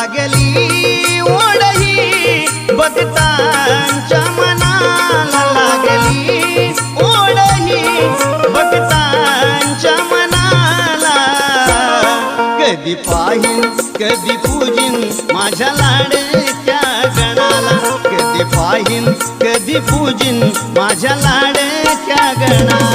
लागली ओढही भक्तांच्या मनाला लागली ओढही भक्तांच्या मनाला कधी पाहीन कधी पूजिन माझ्या लाडक्या गणाला कधी पाहीन कधी पूजिन माझ्या लाडक्या गणाला